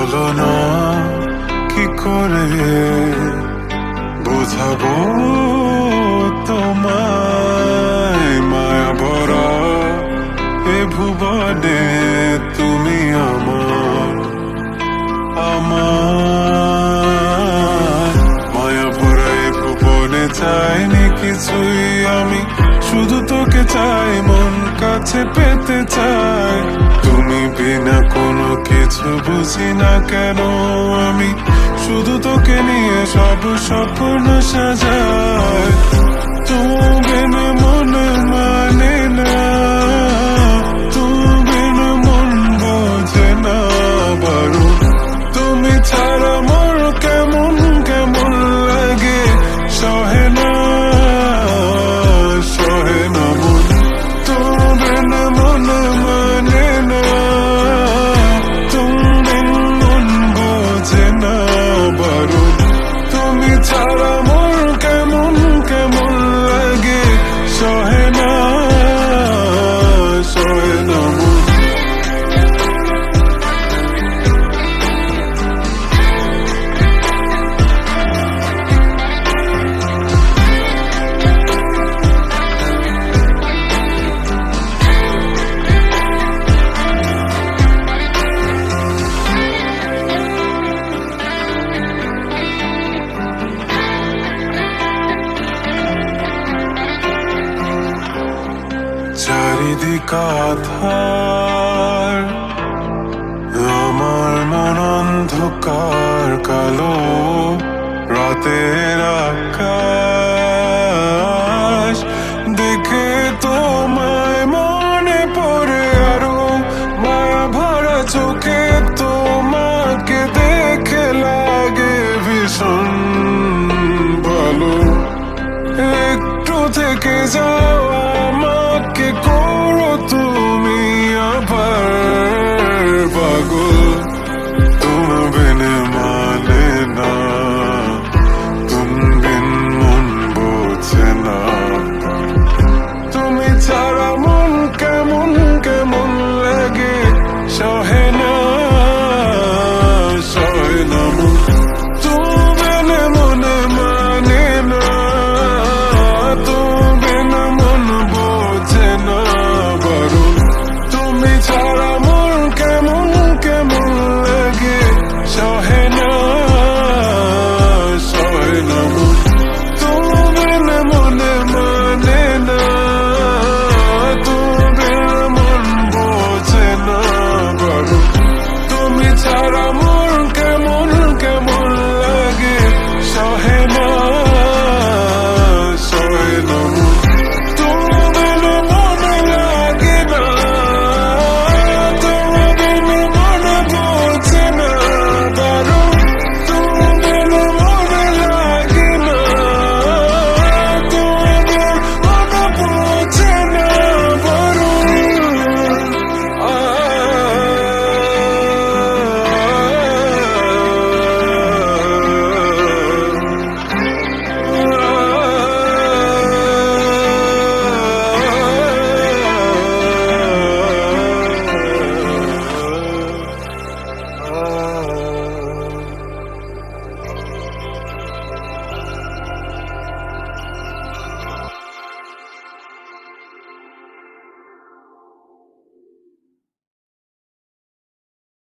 বলো না কি করে বোঝাবো তোমায়, মায়া ভরা এ ভুবনে তুমি আমার আমার মায়া ভরা এ ভুবনে চাইনি কিছুই আমি, শুধু তোকে চাই, মন কাছে পেতে চাই। তুমি বিনা কোনো কিছু বুঝি না কেন আমি, শুধু তোকে নিয়ে সব স্বপ্ন সাজাই। তুমি বিনা মন মানে না, তুমি বিনা মন বোঝে না বারো। তুমি ছাড়া মোর কেমন কেমন লাগে, সহে না সহে না মন। তুমি বিনা মন মানে না, তুমি বিনা মন বোঝে না বারো। তুমি ছাড়া মোর কেমন কেমন লাগে, সহে না সহে না মন। চারিদিক আধার, আমার মন অন্ধকার কালো, রাতের আকাশ দেখে তোমায় মনে পড়ে আরো, মায়া ভরা চোখে তোমাকে দেখে লাগে ভীষণ ভালো। একটু থেকে যা